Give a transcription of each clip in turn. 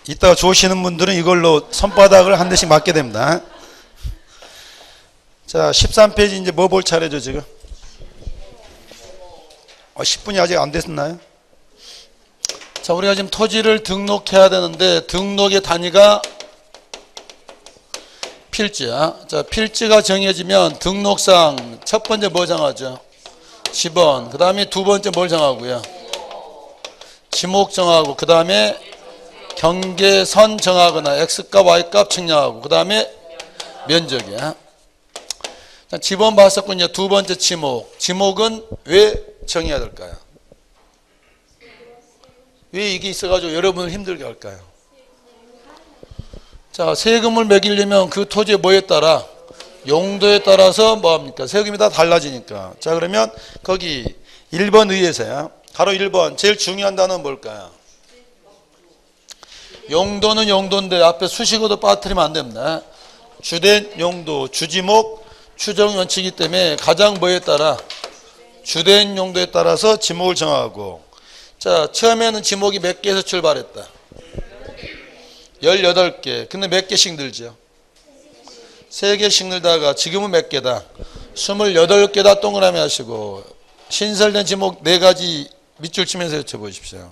이따가 좋으시는 분들은 이걸로 손바닥을 한 대씩 맞게 됩니다. 자, 13페이지 이제 뭐 볼 차례죠, 지금? 10분이 아직 안 됐나요? 자, 우리가 지금 토지를 등록해야 되는데 등록의 단위가 필지야. 자, 필지가 정해지면 등록상 첫 번째 뭐 정하죠? 지번. 그 다음에 두 번째 뭘 정하고요? 지목 정하고, 그 다음에 경계선 정하거나 X값, Y값 측량하고, 그 다음에 면적이야. 자, 지번 봤었군요. 두 번째 지목. 지목은 왜 정해야 될까요? 왜 이게 있어가지고 여러분을 힘들게 할까요? 자, 세금을 매기려면 그 토지의 뭐에 따라? 용도에 따라서 뭐합니까? 세금이 다 달라지니까. 자, 그러면 거기 1번 의에서야. 가로 1번 제일 중요한 단어는 뭘까요? 용도는 용도인데 앞에 수식어도 빠뜨리면 안 됩니다. 주된 용도, 주지목, 추정 원칙이기 때문에 가장 뭐에 따라? 주된 용도에 따라서 지목을 정하고. 자, 처음에는 지목이 몇 개에서 출발했다? 18개. 근데 몇 개씩 늘죠? 3개씩 늘다가 지금은 몇 개다? 28개다. 동그라미 하시고 신설된 지목 4가지 밑줄 치면서 여쭤보십시오.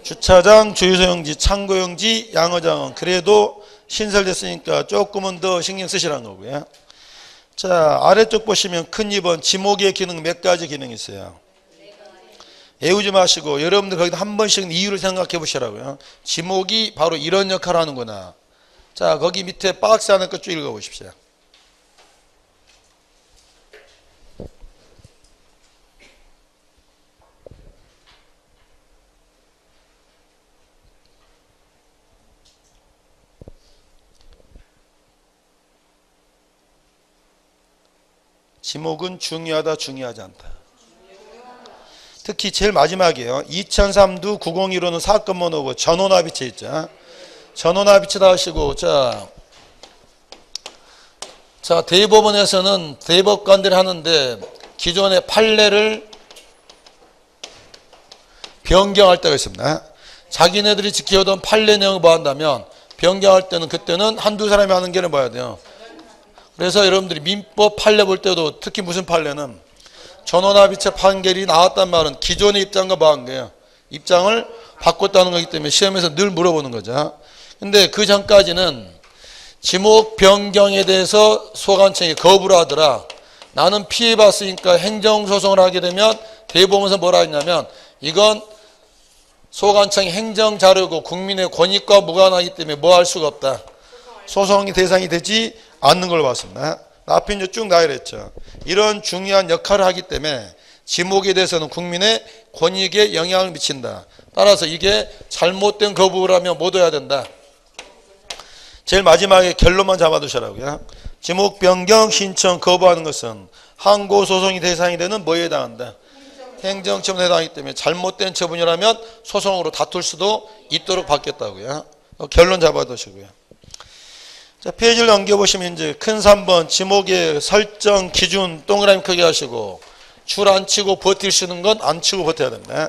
주차장, 주유소용지, 창고용지, 양어장은 그래도 신설됐으니까 조금은 더 신경 쓰시라는 거고요. 자, 아래쪽 보시면 큰 2번 지목의 기능 몇 가지 기능이 있어요. 외우지 마시고 여러분들 거기다 한 번씩 이유를 생각해 보시라고요. 지목이 바로 이런 역할을 하는구나. 자, 거기 밑에 박스 하나 거 쭉 읽어 보십시오. 지목은 중요하다, 중요하지 않다. 특히 제일 마지막이에요. 2003도 901호는 사건 번호고 전원합의체 있죠. 전원합의체다 하시고, 자, 대법원에서는 대법관들이 하는데 기존의 판례를 변경할 때가 있습니다. 자기네들이 지켜오던 판례 내용을 뭐 한다면 변경할 때는 그때는 한두 사람이 하는 게는 봐야 돼요. 그래서 여러분들이 민법 판례 볼 때도 특히 무슨 판례는 전원합의체 판결이 나왔단 말은 기존의 입장과 뭐 한 거예요? 입장을 바꿨다는 거기 때문에 시험에서 늘 물어보는 거죠. 근데 그 전까지는 지목 변경에 대해서 소관청이 거부를 하더라. 나는 피해봤으니까 행정소송을 하게 되면 대법원에서 뭐라 했냐면 이건 소관청이 행정자료고 국민의 권익과 무관하기 때문에 뭐 할 수가 없다. 소송이 대상이 되지 않는 걸로 봤습니다. 앞에 이제 쭉 나열했죠. 이런 중요한 역할을 하기 때문에 지목에 대해서는 국민의 권익에 영향을 미친다. 따라서 이게 잘못된 거부를 하면 못 해야 된다. 제일 마지막에 결론만 잡아두시라고요. 지목 변경 신청 거부하는 것은 항고소송이 대상이 되는 뭐에 해당한다? 행정처분에 해당하기 때문에 잘못된 처분이라면 소송으로 다툴 수도 있도록 받겠다고요. 결론 잡아두시고요. 자, 페이지를 넘겨보시면 이제 큰 3번 지목의 설정 기준 동그라미 크게 하시고 줄 안 치고 버틸 수 있는 건 안 치고 버텨야 됩니다.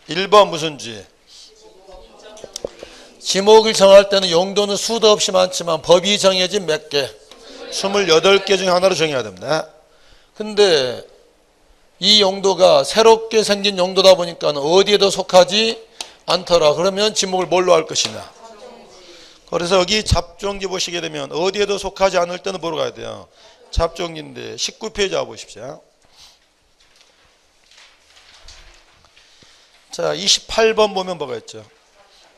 1번 무슨 지? 지목을 정할 때는 용도는 수도 없이 많지만 법이 정해진 몇 개? 28개 중에 하나로 정해야 됩니다. 근데 이 용도가 새롭게 생긴 용도다 보니까 어디에도 속하지 않더라. 그러면 지목을 뭘로 할 것이냐? 그래서 여기 잡종지 보시게 되면 어디에도 속하지 않을 때는 뭐로 가야 돼요? 잡종지인데 19페이지 와보십시오. 자, 28번 보면 뭐가 있죠?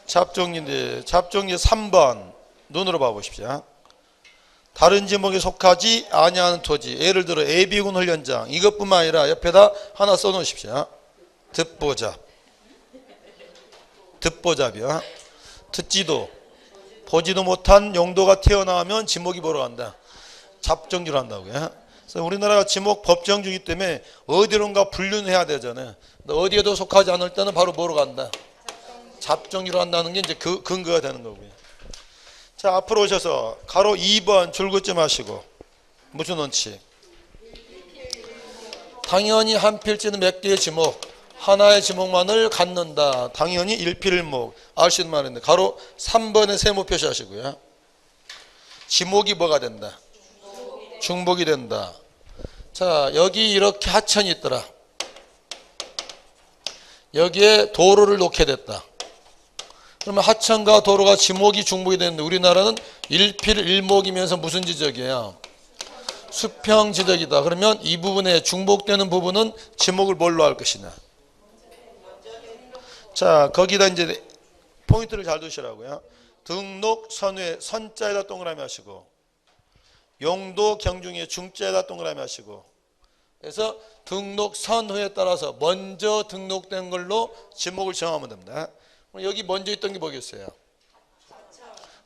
잡종지인데 잡종지 3번 눈으로 봐보십시오. 다른 지목에 속하지 아니하는 토지, 예를 들어 예비군 훈련장, 이것뿐만 아니라 옆에다 하나 써놓으십시오. 듣보잡이요. 듣지도 보지도 못한 용도가 튀어나오면 지목이 뭐로 간다? 잡종지로 한다고요. 그래서 우리나라가 지목 법정주기 때문에 어디론가 분류는 해야 되잖아요. 어디에도 속하지 않을 때는 바로 뭐로 간다? 잡종지로 한다는 게 이제 그 근거가 되는 거고요. 자, 앞으로 오셔서 가로 2번 줄긋점 하시고 무슨 원칙? 당연히 한 필지는 몇 개의 지목? 하나의 지목만을 갖는다. 당연히 일필일목. 알 수 있는 말인데 가로 3번에 세모 표시하시고요. 지목이 뭐가 된다? 중복이 된다. 자, 여기 이렇게 하천이 있더라. 여기에 도로를 놓게 됐다. 그러면 하천과 도로가 지목이 중복이 되는데 우리나라는 일필일목이면서 무슨 지적이에요? 수평 지적이다. 그러면 이 부분에 중복되는 부분은 지목을 뭘로 할 것이냐? 자, 거기다 이제 포인트를 잘 두시라고요. 등록 선후에 선자에다 동그라미 하시고, 용도 경중에 중자에다 동그라미 하시고, 그래서 등록 선후에 따라서 먼저 등록된 걸로 지목을 정하면 됩니다. 여기 먼저 있던 게 뭐겠어요?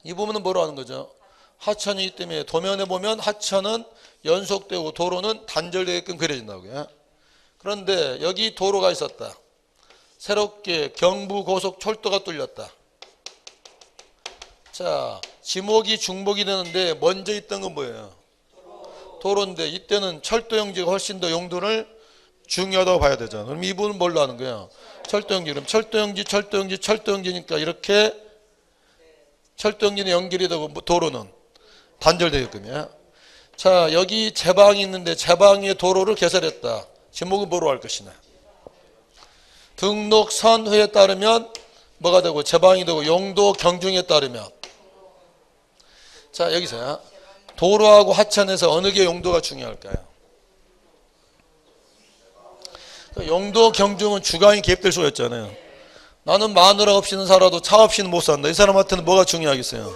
이 부분은 뭐로 하는 거죠? 하천이기 때문에 도면에 보면 하천은 연속되고 도로는 단절되게끔 그려진다고요. 그런데 여기 도로가 있었다. 새롭게 경부고속철도가 뚫렸다. 자, 지목이 중복이 되는데 먼저 있던 건 뭐예요? 도로인데 이때는 철도용지가 훨씬 더 용도를 중요하다고 봐야 되잖아. 그럼 이 부분은 뭘로 하는 거예요? 철도용지. 그럼 철도용지니까 이렇게 철도용지는 연결이 되고 도로는 단절되게끔요. 자, 여기 제방이 있는데 제방의 도로를 개설했다. 지목은 뭐로 할 것이냐? 등록 선후에 따르면 뭐가 되고 제방이 되고 용도 경중에 따르면. 자, 여기서요. 도로하고 하천에서 어느 게 용도가 중요할까요? 용도 경중은 주관이 개입될 수가 있잖아요. 나는 마누라 없이는 살아도 차 없이는 못 산다. 이 사람한테는 뭐가 중요하겠어요?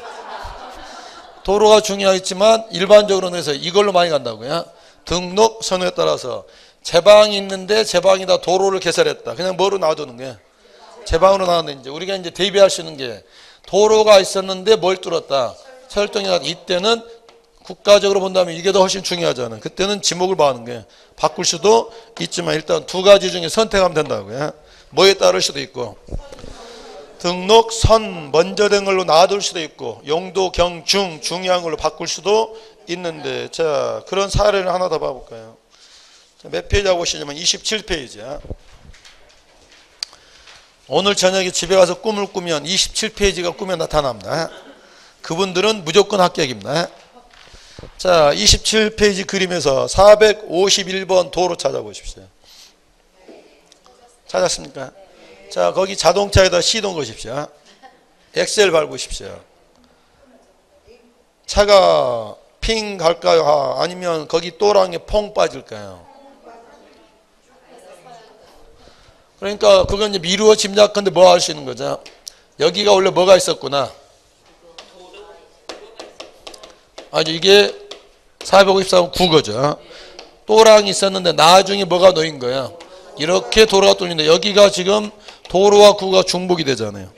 도로가 중요하겠지만 일반적으로는 해서 이걸로 많이 간다고요. 등록 선호에 따라서 제방이 있는데 제방이다 도로를 개설했다. 그냥 뭐로 놔두는 거예요? 제방으로 놔두는데 이제 우리가 이제 대비할 수 있는 게 도로가 있었는데 뭘 뚫었다? 철도이다. 이때는 국가적으로 본다면 이게 더 훨씬 중요하잖아요. 그때는 지목을 봐는 게 바꿀 수도 있지만 일단 두 가지 중에 선택하면 된다고요. 뭐에 따를 수도 있고 등록 선 먼저 된 걸로 놔둘 수도 있고 용도 경 중 중요한 걸로 바꿀 수도 있는데 자 그런 사례를 하나 더 봐볼까요? 자, 몇 페이지 하고 보시냐면 27페이지야. 오늘 저녁에 집에 가서 꿈을 꾸면 27페이지가 꿈에 나타납니다. 그분들은 무조건 합격입니다. 자, 27페이지 그림에서 451번 도로 찾아보십시오. 찾았습니까? 자, 거기 자동차에다 시동 거십시오. 엑셀 밟으십시오. 차가 핑 갈까요? 아니면 거기 또랑에 퐁 빠질까요? 그러니까 그건 이제 미루어 짐작컨대 뭐 할 수 있는 거죠? 여기가 원래 뭐가 있었구나. 아주 이게 454번 국어죠. 또랑이 있었는데 나중에 뭐가 놓인 거야. 이렇게 도로가 뚫리는데 여기가 지금 도로와 국어가 중복이 되잖아요.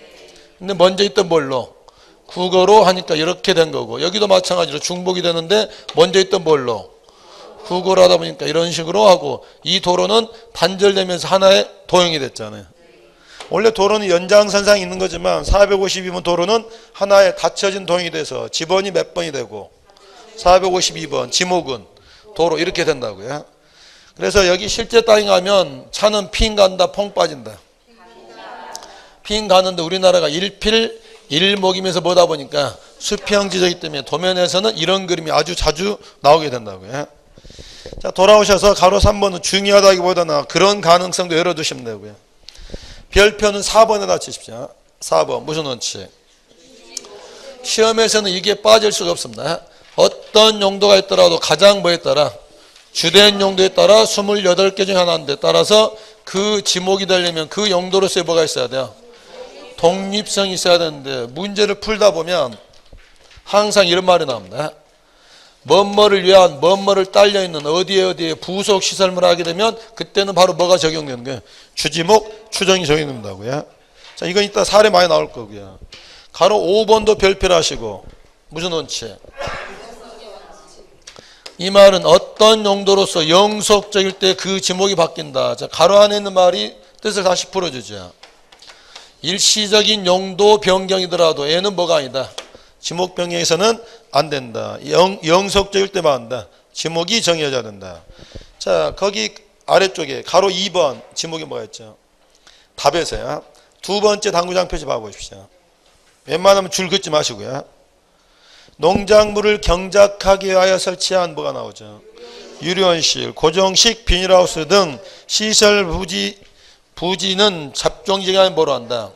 근데 먼저 있던 뭘로? 국어로 하니까 이렇게 된 거고 여기도 마찬가지로 중복이 되는데 먼저 있던 뭘로? 국어로 하다 보니까 이런 식으로 하고 이 도로는 단절되면서 하나의 도형이 됐잖아요. 원래 도로는 연장선상이 있는 거지만 452번 도로는 하나의 닫혀진 도형이 돼서 지번이 몇 번이 되고 452번 지목은 도로 이렇게 된다고요. 그래서 여기 실제 땅에 가면 차는 핑 간다 퐁 빠진다. 핑 가는데 우리나라가 일필일목이면서 보다 보니까 수평 지적이기 때문에 도면에서는 이런 그림이 아주 자주 나오게 된다고요. 자, 돌아오셔서 가로 3번은 중요하다기보다는 그런 가능성도 열어두시면 되고요. 별표는 4번에다 치십시오. 4번 무슨 원칙? 시험에서는 이게 빠질 수가 없습니다. 어떤 용도가 있더라도 가장 뭐에 따라 주된 용도에 따라 28개 중 하나인데 따라서 그 지목이 되려면 그 용도로서의 뭐가 있어야 돼요? 독립성이 있어야 되는데 문제를 풀다 보면 항상 이런 말이 나옵니다. 뭐뭐를 위한 뭐뭐를 딸려있는 어디에 부속 시설물을 하게 되면 그때는 바로 뭐가 적용되는 거예요? 주지목 추정이 적용된다고요. 자, 이건 이따 사례 많이 나올 거고요. 가로 5번도 별표를 하시고 무슨 원칙? 이 말은 어떤 용도로서 영속적일 때 그 지목이 바뀐다. 자, 가로 안에 있는 말이 뜻을 다시 풀어주죠. 일시적인 용도 변경이더라도 얘는 뭐가 아니다. 지목 변경에서는 안 된다. 영속적일 때만 한다. 지목이 정해져야 된다. 자, 거기 아래쪽에 가로 2번 지목이 뭐가 있죠? 답에서요. 두 번째 당구장 표시 봐보십시오. 웬만하면 줄 긋지 마시고요. 농작물을 경작하기 위하여 설치한 뭐가 나오죠? 유리온실, 고정식 비닐하우스 등 시설 부지는 잡종지가 뭐로 한다?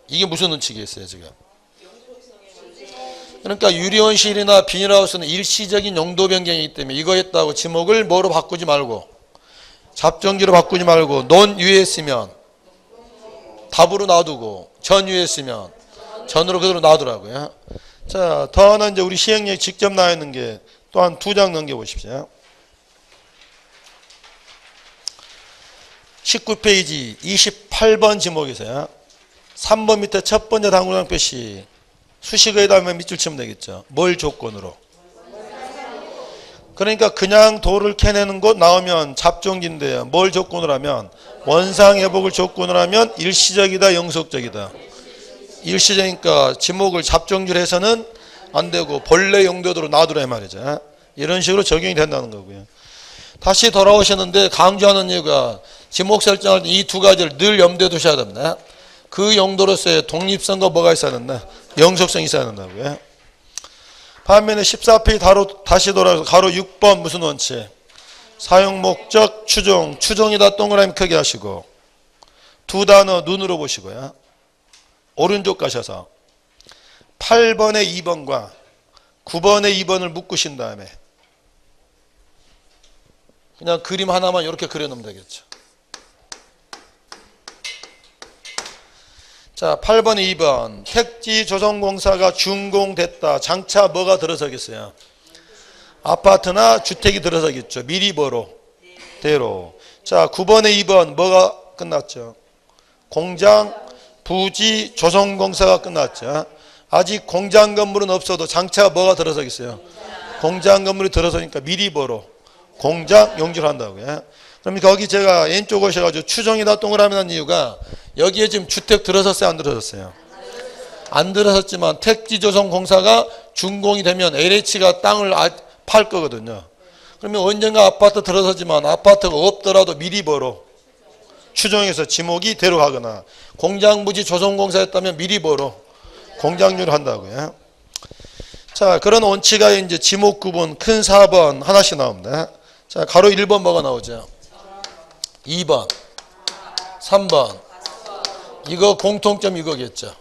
이게 무슨 원칙이겠어요 지금? 그러니까 유리온실이나 비닐하우스는 일시적인 용도 변경이기 때문에 이거 했다고 지목을 뭐로 바꾸지 말고 잡종지로 바꾸지 말고 논 위에 쓰면 답으로 놔두고 전 위에 쓰면 전으로 그대로 놔두라고요. 자, 더 하나 이제 우리 시행령에 직접 나와 있는 게 또한 2장 넘겨보십시오. 19페이지 28번 지목이세요. 3번 밑에 첫 번째 당구장 표시 수식어에 다음에 밑줄 치면 되겠죠. 뭘 조건으로? 그러니까 그냥 돌을 캐내는 곳 나오면 잡종지인데요. 뭘 조건으로 하면 원상회복을 조건으로 하면 일시적이다 영속적이다. 일시적이니까 지목을 잡종지로 해서는 안 되고 본래 용도대로 놔두라 이 말이죠. 이런 식으로 적용이 된다는 거고요. 다시 돌아오셨는데 강조하는 이유가 지목 설정할 때 이 두 가지를 늘 염두에 두셔야 됩니다. 그 용도로서의 독립성과 뭐가 있어야 된다? 영속성이 있어야 된다고요. 반면에 14페이지 다시 돌아와서 가로 6번 무슨 원칙? 사용 목적 추종이다 동그라미 크게 하시고 두 단어 눈으로 보시고요. 오른쪽 가셔서 8번의 2번과 9번의 2번을 묶으신 다음에 그냥 그림 하나만 이렇게 그려놓으면 되겠죠. 자, 8번에 2번 택지 조성공사가 준공됐다. 장차 뭐가 들어서겠어요? 아파트나 주택이 들어서겠죠. 미리보로 대로. 자, 9번에 2번 뭐가 끝났죠? 공장 부지 조성공사가 끝났죠. 아직 공장 건물은 없어도 장차 뭐가 들어서겠어요? 공장 건물이 들어서니까 미리보로 공장 용지를 한다고요. 그럼 거기 제가 왼쪽 오셔가지고 추정이다 동그라미 난 이유가 여기에 지금 주택 들어섰어요? 안 들어섰어요? 안 들어섰지만 택지조성공사가 준공이 되면 LH가 땅을 팔 거거든요. 그러면 언젠가 아파트 들어서지만 아파트가 없더라도 미리보로 추정해서 지목이 데려가거나 공장부지 조성공사였다면 미리보로 공장률을 한다고요. 자, 그런 원칙가 이제 지목 구분 큰 4번 하나씩 나옵니다. 자, 가로 1번 뭐가 나오죠? 2번, 3번. 이거 공통점 이거겠죠.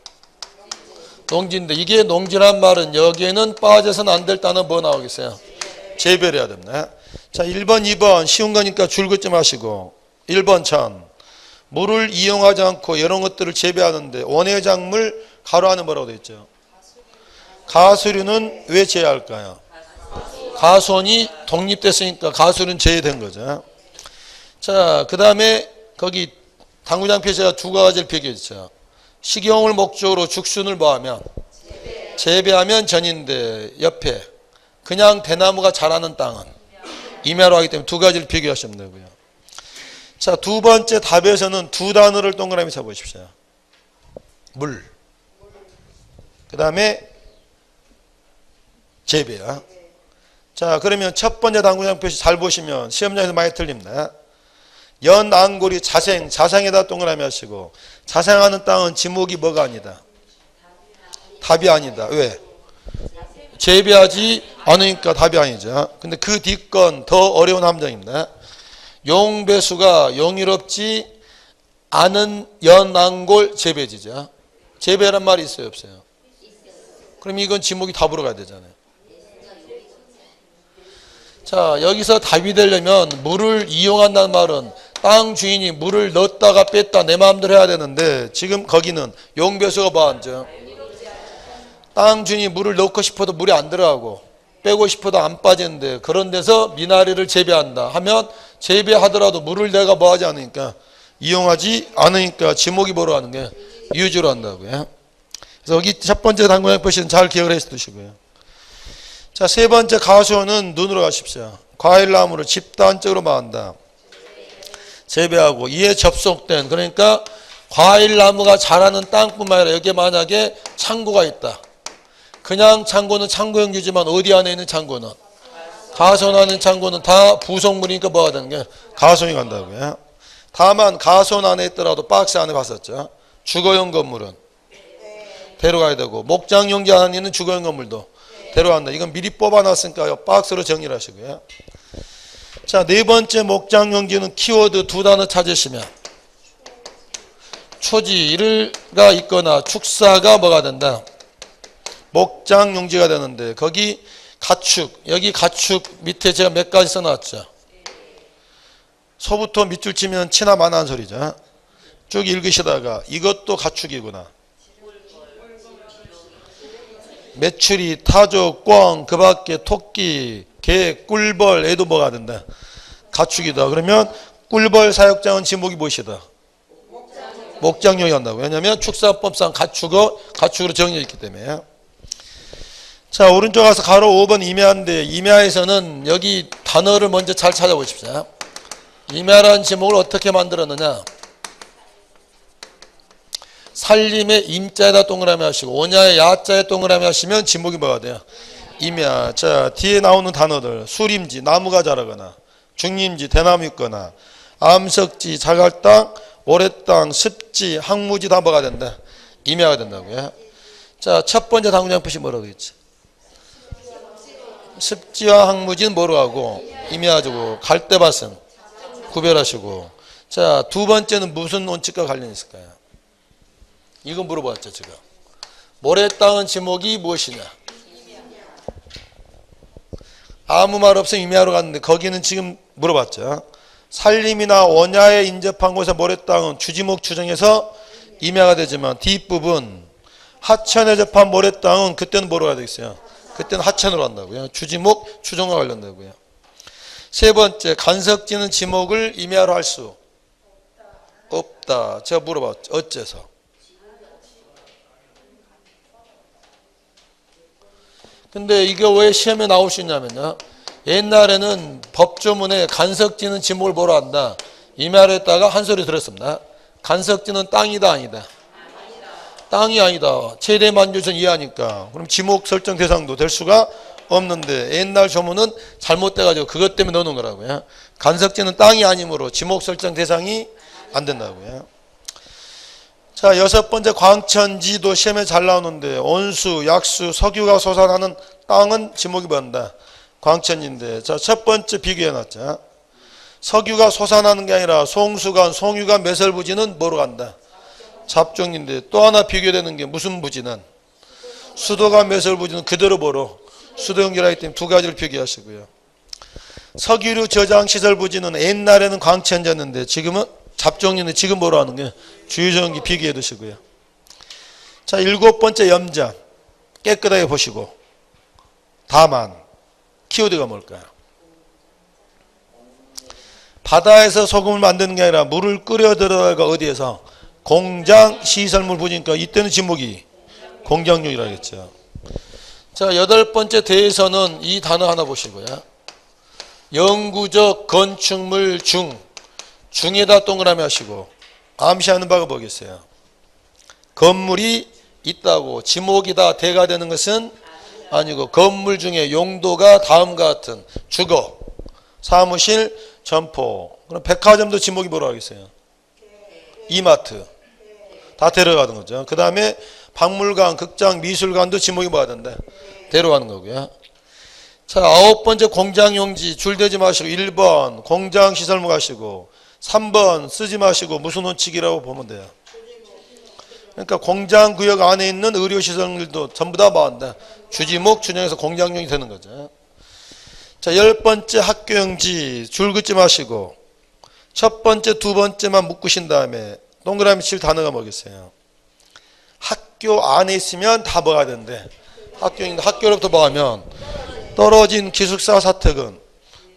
농지인데 이게 농지란 말은 여기에는 빠져서는 안 될 단어 뭐 나오겠어요? 재배해야 됩니다. 자, 1번, 2번 쉬운 거니까 줄 긋지 마시고 1번 천 물을 이용하지 않고 이런 것들을 재배하는데 원예작물 가로 안에 뭐라고 되어 있죠? 가수류는 왜 제외할까요? 가수원이 독립됐으니까 가수류는 제외된 거죠. 자, 그 다음에 거기 당구장 표시가 두 가지를 표기했죠. 식용을 목적으로 죽순을 뭐하면? 재배하면 전인데 옆에 그냥 대나무가 자라는 땅은 임야로 하기 때문에 두 가지를 표기하시면 되고요. 자, 두 번째 답에서는 두 단어를 동그라미 쳐보십시오. 물. 그 다음에 재배야. 자, 그러면 첫 번째 당구장 표시 잘 보시면 시험장에서 많이 틀립니다. 연안골이 자생에다 동그라미 하시고 자생하는 땅은 지목이 뭐가 아니다? 답이 아니다. 왜? 재배하지 않으니까 답이 아니죠. 근데 그 뒷건 더 어려운 함정입니다. 용배수가 용이롭지 않은 연안골 재배지죠. 재배란 말이 있어요 없어요? 그럼 이건 지목이 답으로 가야 되잖아요. 자, 여기서 답이 되려면 물을 이용한다는 말은 땅 주인이 물을 넣었다가 뺐다 내 마음대로 해야 되는데 지금 거기는 용배수가 뭐 앉아? 땅 주인이 물을 넣고 싶어도 물이 안 들어가고 빼고 싶어도 안 빠지는데 그런 데서 미나리를 재배한다 하면 재배하더라도 물을 내가 뭐 하지 않으니까 이용하지 않으니까 지목이 뭐로 하는 게 유주로 한다고요. 그래서 여기 첫 번째 당구장 표시는 잘 기억을 해서 두시고요. 자, 세 번째 가수원은 눈으로 가십시오. 과일나무를 집단적으로 마한다. 재배하고 이에 접속된 그러니까 과일나무가 자라는 땅뿐만 아니라 여기에 만약에 창고가 있다. 그냥 창고는 창고용지지만 어디 안에 있는 창고는 가수원 안에 있는 창고는 다 부속물이니까 뭐가 되는 게 가수원이 간다고요. 다만 가손 안에 있더라도 박스 안에 봤었죠. 주거용 건물은 데려가야 되고 목장용지 안에 있는 주거용 건물도 데려간다. 이건 미리 뽑아놨으니까 박스로 정리를 하시고요. 자, 네 번째 목장용지는 키워드 두 단어 찾으시면 초지가 있거나 축사가 뭐가 된다. 목장용지가 되는데 거기 가축, 여기 가축 밑에 제가 몇 가지 써놨죠. 소부터 밑줄 치면 치나 마나한 소리죠. 쭉 읽으시다가 이것도 가축이구나. 메추리, 타조, 꿩, 그 밖에 토끼, 개, 꿀벌, 애도 뭐가 된다. 가축이다. 그러면 꿀벌 사육장은 지목이 무엇이다. 목장용이 한다고. 왜냐하면 축사법상 가축으로 정해져 있기 때문에. 자, 오른쪽 가서 가로 5번 임야인데 임야에서는 여기 단어를 먼저 잘 찾아보십시오. 임야라는 제목을 어떻게 만들었느냐. 살림의 임자에다 동그라미 하시고 온야의 야자에 동그라미 하시면 지목이 뭐가 돼요? 임야. 자, 뒤에 나오는 단어들 수림지, 나무가 자라거나 중림지, 대나무 있거나 암석지, 자갈땅, 모래땅, 습지, 항무지 다 뭐가 된다? 임야가 된다고요. 자, 첫 번째 당구장 표시 뭐라고 했지? 습지와 항무지는 뭐로 하고 임야주고 갈대밭은 구별하시고. 자, 두 번째는 무슨 원칙과 관련이 있을까요? 이거 물어봤죠 지금. 모래땅은 지목이 무엇이냐? 아무 말 없으면 임야로 갔는데 거기는 지금 물어봤죠. 산림이나 원야에 인접한 곳의 모래땅은 주지목 추정해서 임야가 되지만 뒷부분 하천에 접한 모래땅은 그때는 뭐로 가야 되겠어요? 그때는 하천으로 한다고요. 주지목 추정과 관련되고요. 세 번째, 간석지는 지목을 임야로 할 수 없다. 제가 물어봤죠. 어째서? 근데 이게 왜 시험에 나올 수 있냐면요. 옛날에는 법조문에 간석지는 지목을 뭐로 한다. 임야로 했다가 한 소리 들었습니다. 간석지는 땅이다 아니다. 땅이 아니다. 최대 만주선 이하니까. 그럼 지목 설정 대상도 될 수가 없는데 옛날 조문은 잘못돼가지고 그것 때문에 넣는 거라고요. 간석지는 땅이 아니므로 지목 설정 대상이 안 된다고요. 자, 여섯 번째 광천지도 시험에 잘 나오는데 온수, 약수, 석유가 솟아나는 땅은 지목이 뭐한다? 광천지인데. 자, 첫 번째 비교해놨죠. 석유가 솟아나는 게 아니라 송유가 매설부지는 뭐로 간다? 잡종인데 또 하나 비교되는 게 무슨 부지는? 수도가 매설부지는 그대로 뭐로? 수도 연결하기 때문에 두 가지를 비교하시고요. 석유류 저장 시설 부지는 옛날에는 광천지였는데 지금은 잡종인데 지금 뭐로 하는 게 주유전기 비교해 두시고요. 자, 일곱 번째 염자 깨끗하게 보시고. 다만 키워드가 뭘까요? 바다에서 소금을 만드는 게 아니라 물을 끓여 들어가 어디에서? 공장 시설물 부지니까 이때는 지목이 공장용이라고 했죠. 자, 여덟 번째 대에서는 이 단어 하나 보시고요. 영구적 건축물 중에다 동그라미 하시고 암시하는 바가 뭐겠어요? 건물이 있다고 지목이다 대가 되는 것은 아니고 건물 중에 용도가 다음과 같은 주거, 사무실, 점포. 그럼 백화점도 지목이 뭐라고 하겠어요? 이마트. 다 데려가는 거죠. 그 다음에 박물관, 극장, 미술관도 지목이 뭐가 된다? 데려가는 거고요. 자, 아홉 번째 공장용지 줄 대지 마시고 1번 공장시설물 가시고 3번 쓰지 마시고 무슨 원칙이라고 보면 돼요. 그러니까 공장구역 안에 있는 의료시설물도 전부 다 뭐한다? 주지목 추정해서 공장용이 되는 거죠. 자, 열 번째 학교용지 줄 긋지 마시고 첫 번째, 두 번째만 묶으신 다음에 동그라미 칠 단어가 뭐겠어요? 학교 안에 있으면 다 뭐가 된대? 학교로부터 뭐 하면 떨어진 기숙사 사택은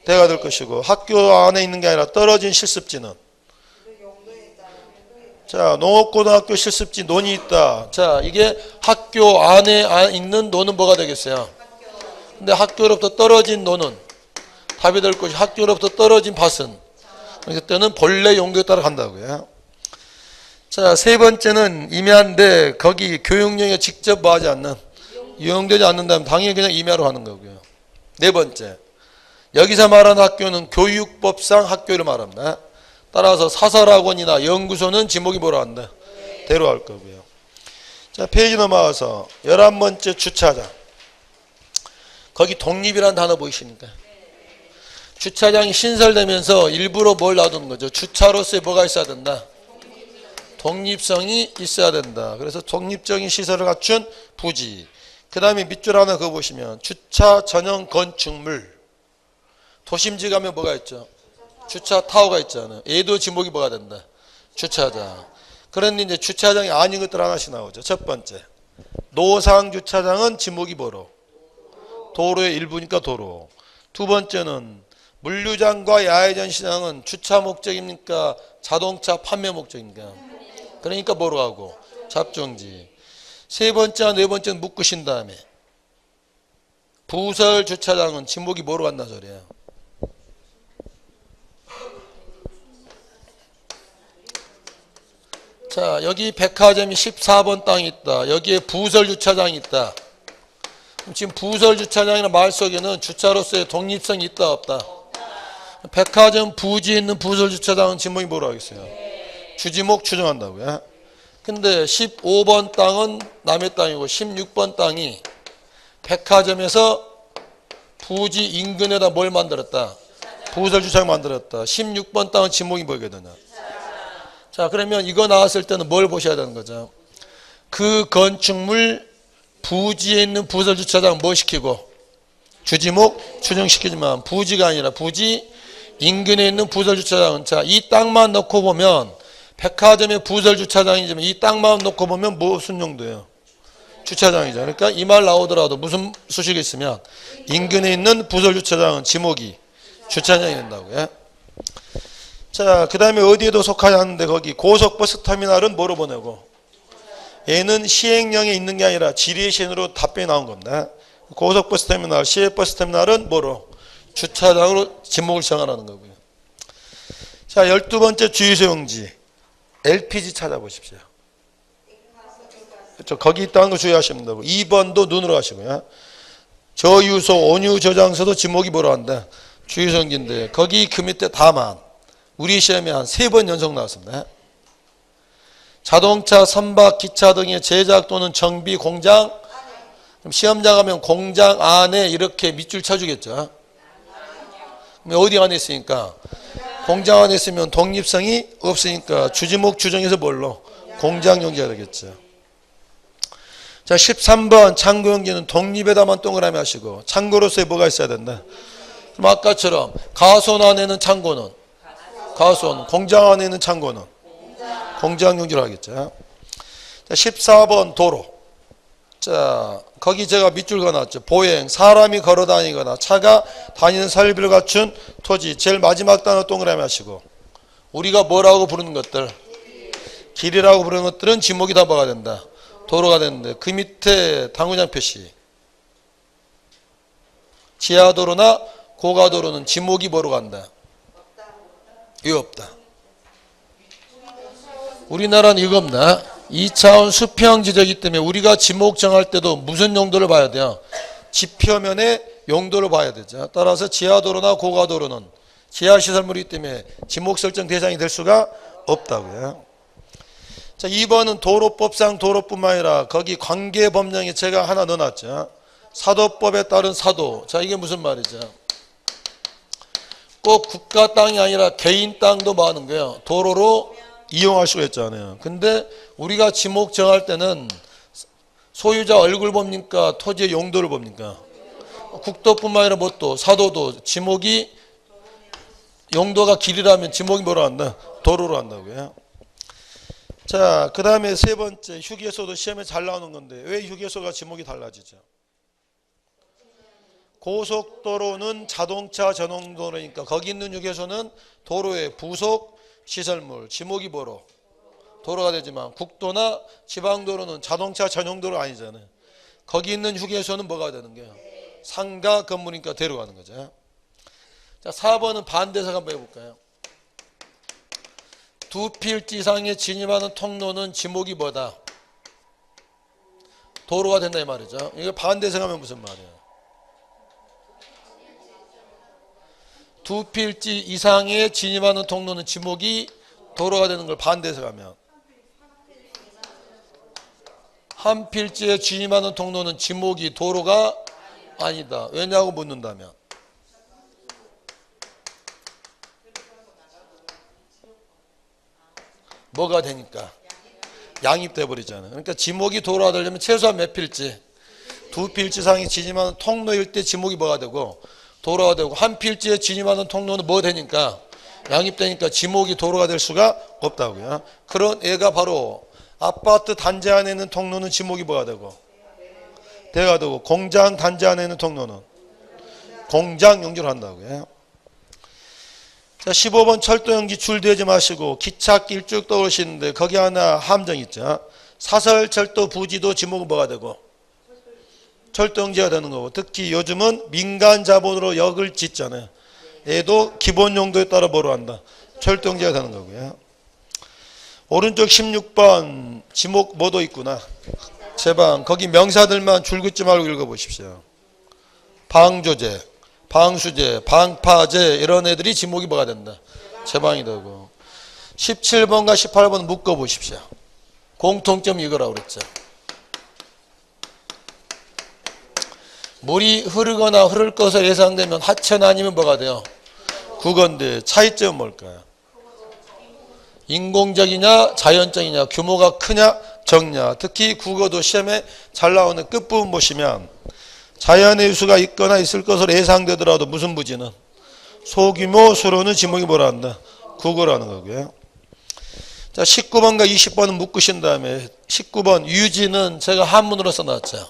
대가 될 것이고 학교 안에 있는 게 아니라 떨어진 실습지는 자, 농업고등학교 실습지 논이 있다. 자, 이게 학교 안에 있는 논은 뭐가 되겠어요? 근데 학교로부터 떨어진 논은 답이 될 것이 학교로부터 떨어진 밭은 그때는 본래 용도에 따라 간다고요. 자, 세 번째는 임야인데 거기 교육용에 직접 뭐 하지 않는 이용되지 않는다면 당연히 그냥 임야로 하는 거고요. 네 번째, 여기서 말하는 학교는 교육법상 학교를 말합니다. 따라서 사설학원이나 연구소는 지목이 뭐로 한다? 대로 할 거고요. 자, 페이지 넘어가서 11번째 주차장. 거기 독립이라는 단어 보이십니까? 주차장이 신설되면서 일부러 뭘 놔두는 거죠? 주차로서의 뭐가 있어야 된다? 독립성이 있어야 된다. 그래서 독립적인 시설을 갖춘 부지. 그 다음에 밑줄 하나 그거 보시면 주차 전용 건축물. 도심지 가면 뭐가 있죠? 주차 타워가 있잖아요. 얘도 지목이 뭐가 된다? 주차장. 그런데 이제 주차장이 아닌 것들 하나씩 나오죠. 첫 번째, 노상 주차장은 지목이 뭐로? 도로의 일부니까 도로. 두 번째는 물류장과 야외전 시장은 주차 목적입니까? 자동차 판매 목적입니까? 그러니까 뭐로 하고? 잡종지. 세 번째와 네 번째는 묶으신 다음에 부설 주차장은 지목이 뭐로 간다 소리예요? 자, 여기 백화점이 14번 땅이 있다. 여기에 부설 주차장이 있다. 그럼 지금 부설 주차장이라는 말 속에는 주차로서의 독립성이 있다 없다? 백화점 부지에 있는 부설 주차장은 지목이 뭐로 하겠어요? 주지목 추정한다고요. 근데 15번 땅은 남의 땅이고 16번 땅이 백화점에서 부지 인근에다 뭘 만들었다? 부설 주차장 만들었다. 16번 땅은 지목이 뭐게 되냐? 자, 그러면 이거 나왔을 때는 뭘 보셔야 되는 거죠? 그 건축물 부지에 있는 부설 주차장 뭐 시키고? 주지목 추정시키지만 부지가 아니라 부지 인근에 있는 부설 주차장은, 자, 이 땅만 넣고 보면 백화점의 부설 주차장이지만 이 땅만 놓고 보면 무슨 용도예요? 주차장이죠. 그러니까 이 말 나오더라도 무슨 수식이 있으면 인근에 있는 부설 주차장은 지목이 주차장이 된다고요. 자, 그 다음에 어디에도 속하지 않는데 거기 고속버스 터미널은 뭐로 보내고? 얘는 시행령에 있는 게 아니라 지리시행으로 답변이 나온 겁니다. 고속버스 터미널, 시외버스 터미널은 뭐로? 주차장으로 지목을 정하라는 거고요. 자, 12번째 주유소용지. LPG 찾아보십시오. 그렇죠. 거기 있다는 거 주의하시면 되고 2번도 눈으로 하시고요. 저유소, 온유 저장소도 지목이 뭐로 한다? 주유소용지인데 거기 그 밑에 다만 우리 시험에 한 3번 연속 나왔습니다. 자동차, 선박, 기차 등의 제작 또는 정비 공장. 그럼 시험장 가면 공장 안에 이렇게 밑줄 쳐주겠죠. 그럼 어디 안에 있으니까? 공장 안에 있으면 독립성이 없으니까 주지목 주정에서 뭘로? 공장용지가 되겠죠. 자, 13번 창고용지는 독립에다만 동그라미 하시고 창고로서의 뭐가 있어야 된다? 그럼 아까처럼 가손 안에는 창고는? 가손. 공장 안에 있는 창고는? 공장용지로 하겠죠. 자, 14번 도로. 자, 거기 제가 밑줄 그어놨죠. 보행, 사람이 걸어 다니거나 차가 다니는 설비를 갖춘 토지. 제일 마지막 단어 동그라미 하시고 우리가 뭐라고 부르는 것들? 길이라고 부르는 것들은 지목이 다 뭐가 된다? 도로가 되는데 그 밑에 당구장 표시. 지하도로나 고가도로는 지목이 뭐로 간다? 이거 없다. 우리나라는 이거 없나? 2차원 수평 지적이기 때문에 우리가 지목 정할 때도 무슨 용도를 봐야 돼요? 지표면의 용도를 봐야 되죠. 따라서 지하도로나 고가도로는 지하시설물이기 때문에 지목 설정 대상이 될 수가 없다고요. 자, 2번은 도로법상 도로뿐만 아니라 거기 관계법령에 제가 하나 넣어놨죠. 사도법에 따른 사도. 자, 이게 무슨 말이죠? 꼭 국가 땅이 아니라 개인 땅도 뭐 하는 거예요? 도로로 이용할 수가 있잖아요. 근데 우리가 지목 정할 때는 소유자 얼굴 봅니까? 토지의 용도를 봅니까? 국도뿐만 아니라 뭣도 사도도 지목이 용도가 길이라면 지목이 뭐로 한다? 도로로 한다고요. 자, 그 다음에 세 번째 휴게소도 시험에 잘 나오는 건데 왜 휴게소가 지목이 달라지죠? 고속도로는 자동차 전용도로니까 거기 있는 휴게소는 도로의 부속 시설물, 지목이 뭐로? 도로가 되지만 국도나 지방도로는 자동차 전용도로 아니잖아요. 거기 있는 휴게소는 뭐가 되는 거예요? 상가 건물이니까 대로 가는 거죠. 자, 4번은 반대석 한번 해볼까요? 두 필지 이상에 진입하는 통로는 지목이 뭐다? 도로가 된다 이 말이죠. 이거 반대석 하면 무슨 말이에요? 두 필지 이상에 진입하는 통로는 지목이 도로가 되는 걸 반대해서 가면 한 필지에 진입하는 통로는 지목이 도로가 아니다. 왜냐고 묻는다면 뭐가 되니까 양입돼 버리잖아요. 그러니까 지목이 도로가 되려면 최소한 몇 필지? 두 필지 이상이 진입하는 통로일 때 지목이 뭐가 되고 도로가 되고 한 필지에 진입하는 통로는 뭐 되니까 양입되니까 지목이 도로가 될 수가 없다고요. 그런 애가 바로 아파트 단지 안에 있는 통로는 지목이 뭐가 되고 대가 되고 공장 단지 안에 있는 통로는 공장 용지로 한다고요. 자, 15번 철도용지 줄 대지 마시고 기찻길 쭉 떠오르시는데 거기 하나 함정 있죠. 사설철도 부지도 지목은 뭐가 되고 철도용지가 되는 거고 특히 요즘은 민간 자본으로 역을 짓잖아요. 얘도 기본 용도에 따라 뭐로 한다. 철도용지가 되는 거고요. 오른쪽 16번 지목 뭐도 있구나. 제방 거기 명사들만 줄 긋지 말고 읽어보십시오. 방조제, 방수제, 방파제 이런 애들이 지목이 뭐가 된다. 제방이 되고 17번과 18번 묶어보십시오. 공통점 이거라고 그랬죠. 물이 흐르거나 흐를 것으로 예상되면 하천 아니면 뭐가 돼요? 국어인데 차이점은 뭘까요? 인공적이냐 자연적이냐 규모가 크냐 적냐. 특히 국어도 시험에 잘 나오는 끝부분 보시면 자연의 유수가 있거나 있을 것으로 예상되더라도 무슨 부지는 소규모 수로는 지목이 뭐라 한다? 국어라는 거고요. 자 19번과 20번은 묶으신 다음에 19번 유지는 제가 한문으로 써놨죠.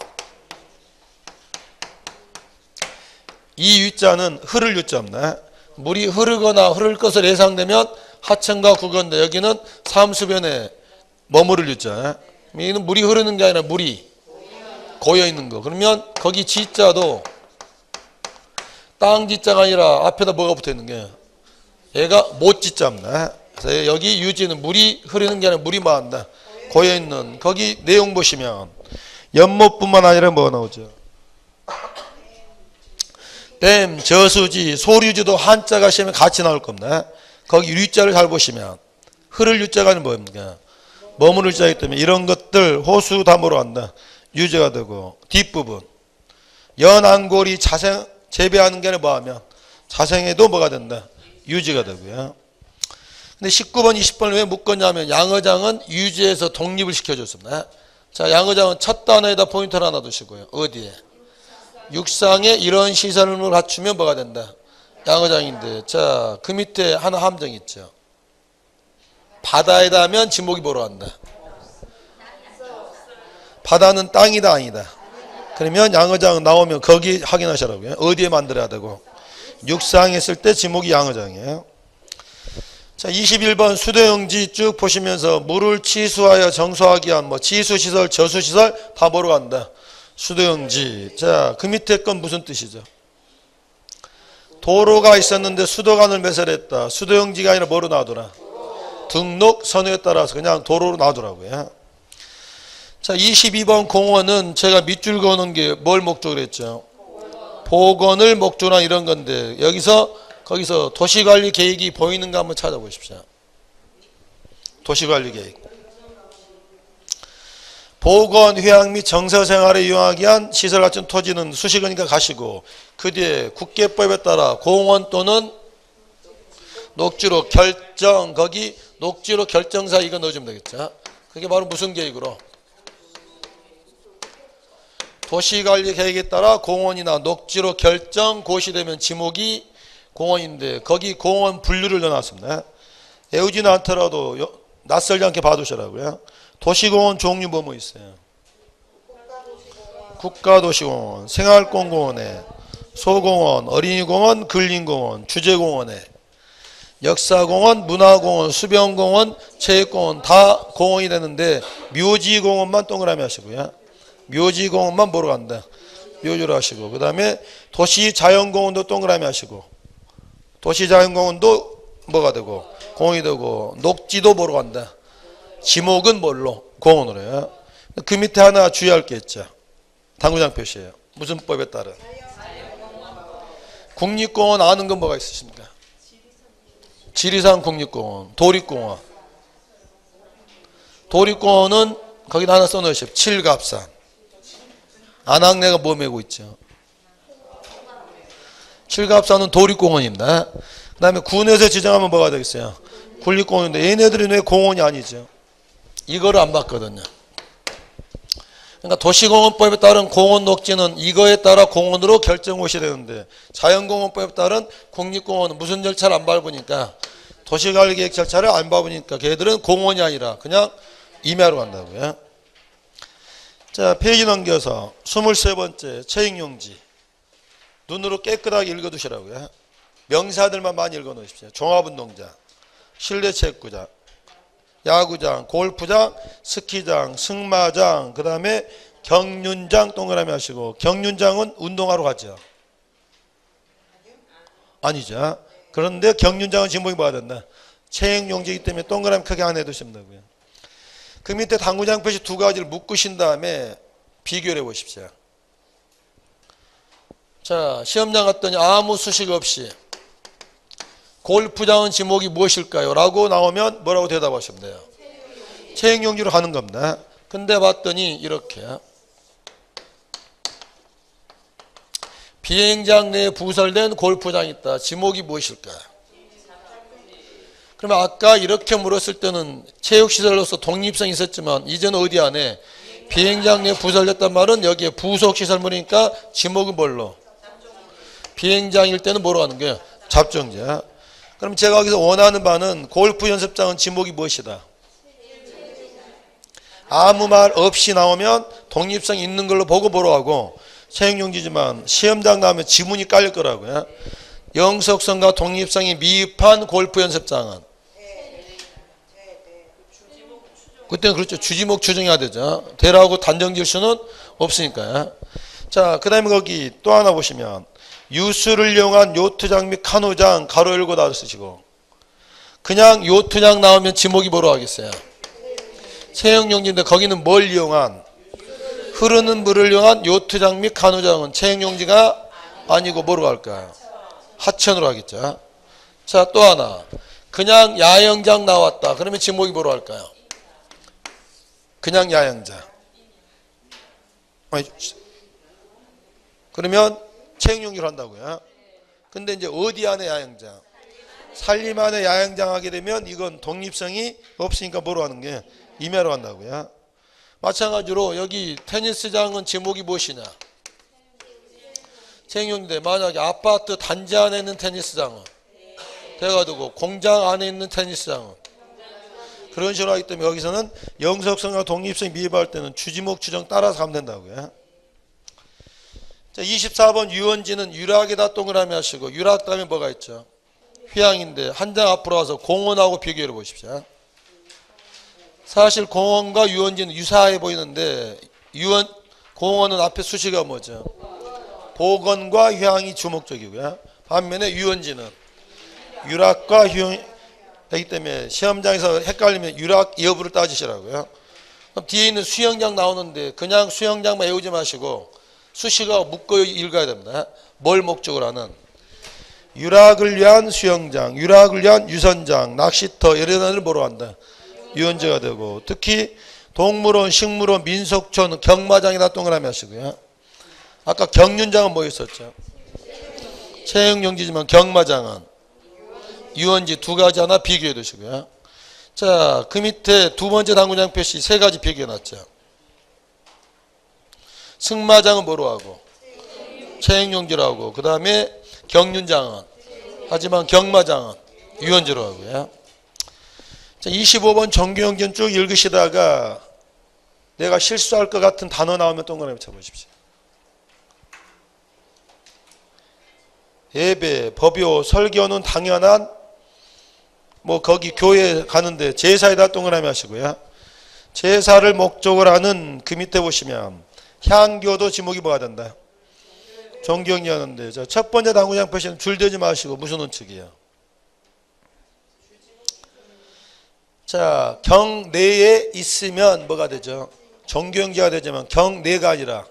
이 유자는 흐를 유자입니다. 물이 흐르거나 흐를 것으로 예상되면 하천과 국어인데 여기는 삼수변에 머무를 유자. 여기는 물이 흐르는 게 아니라 물이 고여 있는 거. 그러면 거기 지자도 땅 지자가 아니라 앞에다 뭐가 붙어 있는 게 얘가 못 지자입니다. 그래서 여기 유지는 물이 흐르는 게 아니라 물이 뭐한다? 고여 있는 거기 내용 보시면 연못뿐만 아니라 뭐가 나오죠? 댐, 저수지, 소류지도 한자가 시험에 같이 나올 겁니다. 거기 유자를 잘 보시면 흐를 유자가 아니라 뭡니까? 머무를 자이기 때문에 이런 것들 호수 다 뭐로 한다? 유제가 되고 뒷부분 연안골이 자생 재배하는 게 아니라 뭐하면 자생에도 뭐가 된다? 유지가 되고요. 근데 19번, 20번을 왜 묶었냐면 양어장은 유지에서 독립을 시켜줬습니다. 자, 양어장은 첫 단어에다 포인트를 하나 두시고요. 어디에? 육상에 이런 시설을 갖추면 뭐가 된다? 양어장인데 자, 그 밑에 하나 함정이 있죠. 바다에다 하면 지목이 뭐로 한다? 바다는 땅이다 아니다? 그러면 양어장 나오면 거기 확인하시라고요. 어디에 만들어야 되고 육상에 있을 때 지목이 양어장이에요. 자 21번 수도용지 쭉 보시면서 물을 치수하여 정수하기 위한 뭐 치수시설 저수시설 다 뭐로 간다? 수도용지. 자, 그 밑에 건 무슨 뜻이죠? 도로가 있었는데 수도관을 매설했다. 수도용지가 아니라 뭐로 놔두라? 등록 선호에 따라서 그냥 도로로 놔두라고요. 자, 22번 공원은 제가 밑줄 그어놓은 게 뭘 목적으로 했죠? 복원을 목적으로 한 이런 건데 거기서 도시관리 계획이 보이는가 한번 찾아보십시오. 도시관리 계획. 보건, 휴양 및 정서생활에 이용하기 위한 시설 갖춘 토지는 수식어니까 가시고 그 뒤에 국계법에 따라 공원 또는 녹지로 결정 거기 녹지로 결정사 이거 넣어주면 되겠죠. 그게 바로 무슨 계획으로? 도시관리 계획에 따라 공원이나 녹지로 결정 고시되면 지목이 공원인데 거기 공원 분류를 넣어놨습니다. 외우지는 않더라도 낯설지 않게 봐두시라고요. 도시공원 종류 뭐 있어요? 국가도시공원, 생활공원에 소공원, 어린이공원, 근린공원, 주제공원에 역사공원, 문화공원, 수변공원, 체육공원 다 공원이 되는데 묘지공원만 동그라미 하시고요. 묘지공원만 보러 간다. 묘지로 하시고 그 다음에 도시자연공원도 동그라미 하시고 도시자연공원도 뭐가 되고 공원이 되고 녹지도 보러 간다. 지목은 뭘로? 공원으로요. 그 밑에 하나 주의할 게 있죠. 당구장 표시예요. 무슨 법에 따른? 국립공원 아는 건 뭐가 있으십니까? 지리산 국립공원, 도립공원. 도립공원은 거기다 하나 써놓으십시오. 칠갑산. 안악내가 뭐 메고 있죠? 칠갑산은 도립공원입니다. 그 다음에 군에서 지정하면 뭐가 되겠어요? 국립공원인데 얘네들은 왜 공원이 아니죠? 이거를 안 봤거든요. 그러니까 도시공원법에 따른 공원 녹지는 이거에 따라 공원으로 결정오셔야 되는데 자연공원법에 따른 국립공원은 무슨 절차를 안 밟으니까 도시관리계획 절차를 안 밟으니까 걔들은 공원이 아니라 그냥 임야로 간다고요. 자, 페이지 넘겨서 23번째 체익용지. 눈으로 깨끗하게 읽어두시라고요. 명사들만 많이 읽어놓으십시오. 종합운동장, 실내체육구장, 야구장, 골프장, 스키장, 승마장, 그 다음에 경륜장 동그라미 하시고, 경륜장은 운동하러 가죠. 아니죠. 그런데 경륜장은 지목이 뭐가 된다? 체육용지이기 때문에 동그라미 크게 안 해두시면 되고요. 그 밑에 당구장 표시 두 가지를 묶으신 다음에 비교를 해보십시오. 자, 시험장 갔더니 아무 수식 없이 골프장은 지목이 무엇일까요? 라고 나오면 뭐라고 대답하시면 돼요? 체육용지로 가는 겁니다. 근데 봤더니 이렇게 비행장 내에 부설된 골프장이 있다. 지목이 무엇일까요? 그러면 아까 이렇게 물었을 때는 체육시설로서 독립성이 있었지만 이제는 어디 안에 비행장 내에 부설됐단 말은 여기에 부속시설물이니까 지목은 뭘로? 비행장일 때는 뭐로 하는 거예요? 잡정자. 그럼 제가 여기서 원하는 바는 골프 연습장은 지목이 무엇이다? 아무 말 없이 나오면 독립성 있는 걸로 보고 보러 하고 체육용지지만 시험장 나오면 지문이 깔릴 거라고요. 영속성과 독립성이 미흡한 골프 연습장은 그때는 그렇죠. 주지목 추정해야 되죠. 대라고 단정 지을 수는 없으니까요. 자, 그 다음에 거기 또 하나 보시면 유수를 이용한 요트장 및 카누장 가로 열고 닫아 쓰시고 그냥 요트장 나오면 지목이 뭐로 하겠어요? 체육용지인데 거기는 뭘 이용한? 흐르는 물을 이용한 요트장 및 카누장은 체육용지가 아니고 뭐로 갈까요? 하천으로 하겠죠. 자, 또 하나 그냥 야영장 나왔다. 그러면 지목이 뭐로 할까요? 그냥 야영장. 그러면 체육용지로 한다고요. 근데 이제 어디 안에 야영장? 산림 안에 야영장 하게 되면 이건 독립성이 없으니까 뭐로 하는 게 임야로 한다고요. 마찬가지로 여기 테니스장은 제목이 무엇이냐? 체육용지인데 만약에 아파트 단지 안에 있는 테니스장은 돼가지고 공장 안에 있는 테니스장은 그런 식으로 하기 때문에 여기서는 영속성과 독립성이 미흡할 때는 주지목 추정 따라서 가면 된다고요. 자, 24번 유원지는 유락에다 동그라미 하시고 유락 다음에 뭐가 있죠? 휴양인데 한 장 앞으로 와서 공원하고 비교해 보십시오. 사실 공원과 유원지는 유사해 보이는데 공원은 앞에 수식어가 뭐죠? 보건과 휴양이 주목적이고요. 반면에 유원지는 유락과 휴양이기 때문에 시험장에서 헷갈리면 유락 여부를 따지시라고요. 그럼 뒤에 있는 수영장 나오는데 그냥 수영장만 외우지 마시고 수식어가 묶어 읽어야 됩니다. 뭘 목적으로 하는? 유락을 위한 수영장, 유락을 위한 유선장, 낚시터 이런 애를 뭐로 한다? 유원지가 되고 특히 동물원, 식물원, 민속촌, 경마장에다 동그라미 하시고요. 아까 경륜장은 뭐 있었죠? 체육용지지만 경마장은 유원지 두 가지 하나 비교해 두시고요. 자, 그 밑에 두 번째 당구장 표시 세 가지 비교해 놨죠. 승마장은 뭐로 하고? 체육용지로 하고 그 다음에 경륜장은 하지만 경마장은 유원지로 하고요. 자, 25번 정규영전 쭉 읽으시다가 내가 실수할 것 같은 단어 나오면 동그라미 쳐보십시오. 예배, 법요, 설교는 당연한 뭐 거기 교회 가는데 제사에다 동그라미 하시고요. 제사를 목적으로 하는 그 밑에 보시면 향교도 지목이 뭐가 된다? 정경이 하는데 자, 첫 번째 당구장 표시는 줄대지 마시고 무슨 원칙이에요? 자, 경내에 있으면 뭐가 되죠? 정경지가 되지만 경내가 아니라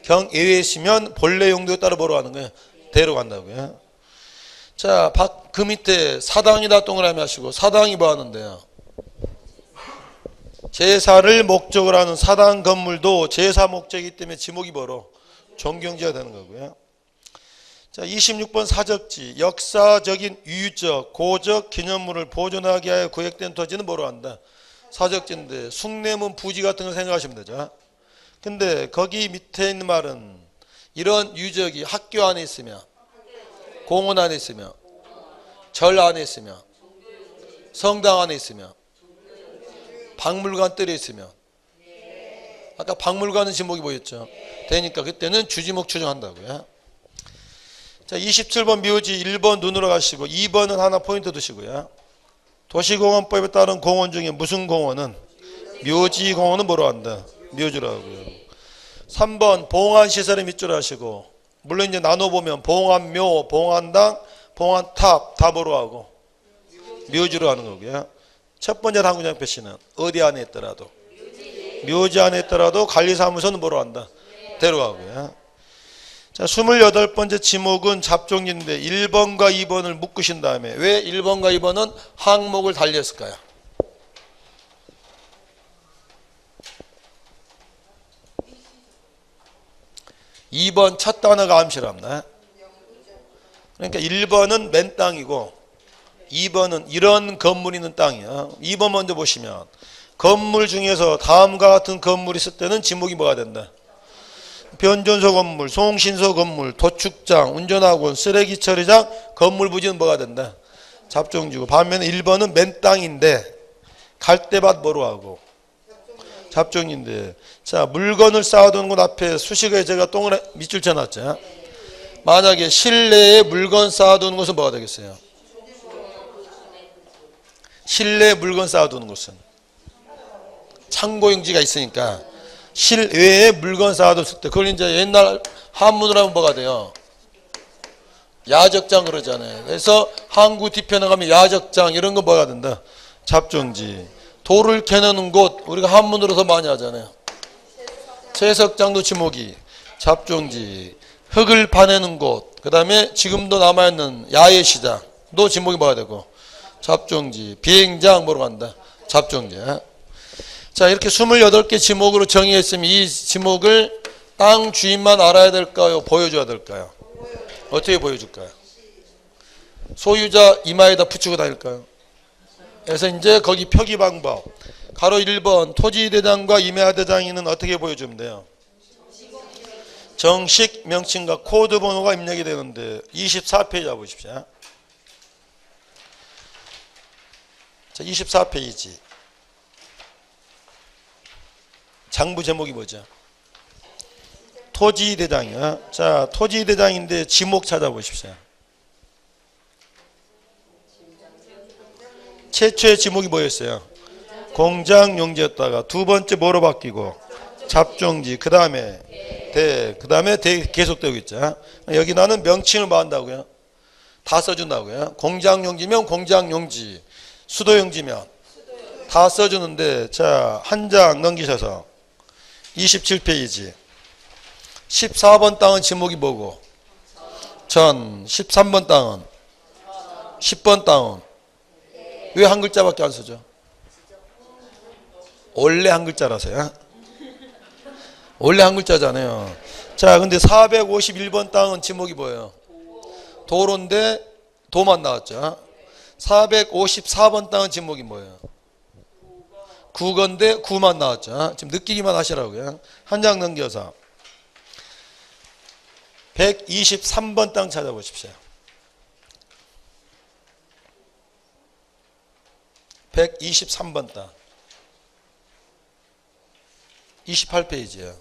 경외에 있으면 본래 용도에 따라 뭐로 하는 거예요? 대로 간다고요. 자, 그 밑에 사당이다 동그라미 하시고 사당이 뭐 하는데요? 제사를 목적으로 하는 사당 건물도 제사 목적이기 때문에 지목이 뭐로? 종경지가 되는 거고요. 자, 26번 사적지. 역사적인 유적, 고적 기념물을 보존하기 위하여 구획된 토지는 뭐로 한다? 사적지인데 숭례문 부지 같은 거 생각하시면 되죠. 근데 거기 밑에 있는 말은 이런 유적이 학교 안에 있으면, 공원 안에 있으면, 절 안에 있으면, 성당 안에 있으면, 박물관 뜰에 있으면, 아까 박물관은 지목이 보였죠. 되니까 그때는 주지목 추정한다고요. 자, 27번 묘지 1번 눈으로 가시고 2번은 하나 포인트 두시고요. 도시공원법에 따른 공원 중에 무슨 공원은? 묘지공원은 뭐로 한다? 묘지로 하고요. 3번 봉안시설의 밑줄 하시고, 물론 이제 나눠보면 봉안묘, 봉안당, 봉안탑 다 뭐로 하고 묘지로 하는 거고요. 첫 번째 당구장 표시는 어디 안에 있더라도, 묘지 안에 있더라도 관리사무소는 뭐로 한다? 대로 하고요. 자, 28번째 지목은 잡종인데 1번과 2번을 묶으신 다음에 왜 1번과 2번은 항목을 달렸을까요? 2번 첫 단어가 암시랍니다. 그러니까 1번은 맨 땅이고 2번은 이런 건물이 있는 땅이야. 2번 먼저 보시면 건물 중에서 다음과 같은 건물이 있을 때는 지목이 뭐가 된다? 변전소 건물, 송신소 건물, 도축장, 운전학원, 쓰레기 처리장, 건물 부지는 뭐가 된다? 잡종지고. 반면에 1번은 맨 땅인데 갈대밭 뭐로 하고? 잡종인데. 자, 물건을 쌓아두는 곳 앞에 수식어에 제가 동그라미 밑줄 쳐놨죠. 만약에 실내에 물건 쌓아두는 곳은 뭐가 되겠어요? 실내에 물건 쌓아두는 곳은 창고용지가 있으니까 실외에 물건 쌓아뒀을 때 그걸 이제 옛날 한문으로 하면 뭐가 돼요? 야적장 그러잖아요. 그래서 항구 뒤편에 가면 야적장 이런 거 뭐가 된다? 잡종지. 돌을 캐내는 곳 우리가 한문으로서 많이 하잖아요. 채석장도 지목이 잡종지. 흙을 파내는 곳, 그 다음에 지금도 남아있는 야외시장도 지목이 뭐가 되고 잡종지. 비행장 뭐로 간다? 잡종지. 자, 이렇게 28개 지목으로 정의했으면 이 지목을 땅 주인만 알아야 될까요? 보여줘야 될까요? 어떻게 보여줄까요? 소유자 이마에다 붙이고 다닐까요? 그래서 이제 거기 표기 방법. 가로 1번 토지대장과 임야대장에는 어떻게 보여주면 돼요? 정식 명칭과 코드 번호가 입력이 되는데 24페이지 잡으십시오. 자, 24페이지. 장부 제목이 뭐죠? 토지대장이요. 자, 토지대장인데 지목 찾아보십시오. 최초의 지목이 뭐였어요? 공장용지였다가 두 번째 뭐로 바뀌고 잡종지, 그 다음에 대 계속되고 있죠. 여기 나는 명칭을 뭐 한다고요? 다 써준다고요. 공장용지면 공장용지, 수도용지면 다 써주는데, 자, 한 장 넘기셔서 27페이지 14번 땅은 지목이 뭐고? 전. 13번 땅은? 10번 땅은? 왜 한 글자밖에 안 쓰죠? 원래 한 글자라서요. 원래 한 글자잖아요. 자, 근데 451번 땅은 지목이 뭐예요? 도로인데 도만 나왔죠. 454번 땅은 지목이 뭐예요? 국어인데 구만 나왔죠. 지금 느끼기만 하시라고요. 한 장 넘겨서 123번 땅 찾아보십시오. 123번 땅 28페이지예요.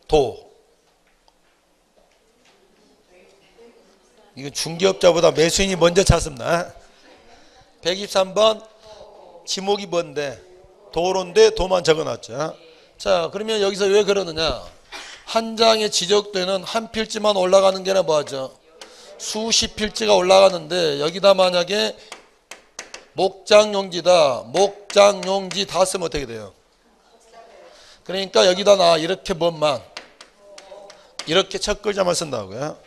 도. 이건 중개업자보다 매수인이 먼저 찾습니다. 123번 지목이 뭔데? 도로인데 도만 적어놨죠. 자, 그러면 여기서 왜 그러느냐? 한 장에 지적되는 한 필지만 올라가는 게 아니라 뭐하죠? 수십 필지가 올라가는데 여기다 만약에 목장용지다, 목장용지 다 쓰면 어떻게 돼요? 그러니까 여기다 나 이렇게 뭐만 이렇게 첫 글자만 쓴다고요.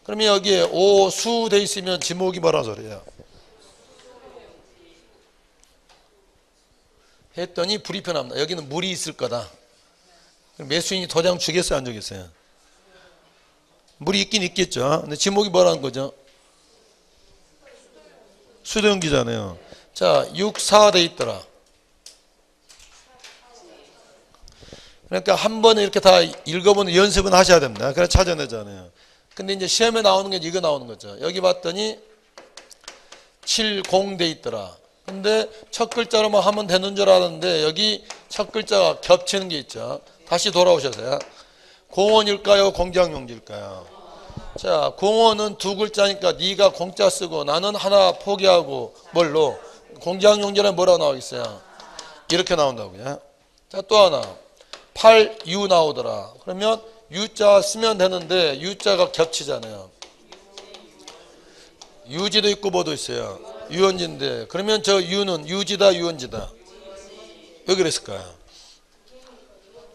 그러면 여기에 오수 돼 있으면 지목이 뭐라 소리예요? 했더니 불이 편합니다. 여기는 물이 있을 거다. 매수인이 도장 주겠어요, 안 주겠어요? 물이 있긴 있겠죠. 근데 지목이 뭐라는 거죠? 수동기잖아요. 자, 6, 4 돼 있더라. 그러니까 한 번에 이렇게 다 읽어보는 연습은 하셔야 됩니다. 그래 찾아내잖아요. 근데 이제 시험에 나오는 게 이거 나오는 거죠. 여기 봤더니 7, 0 돼 있더라. 근데 첫 글자로만 하면 되는 줄 알았는데 여기 첫 글자가 겹치는 게 있죠. 다시 돌아오셔서요. 공원일까요? 공장용지일까요? 자, 공원은 두 글자니까 네가 공자 쓰고 나는 하나 포기하고 뭘로? 공장용지는 뭐라고 나오겠어요? 이렇게 나온다고요. 자, 또 하나. 8, 유 나오더라. 그러면 유자 쓰면 되는데 유자가 겹치잖아요. 유지도 있고 뭐도 있어요. 유원지인데 그러면 저 유는 유지다 유원지다. 왜 그랬을까요?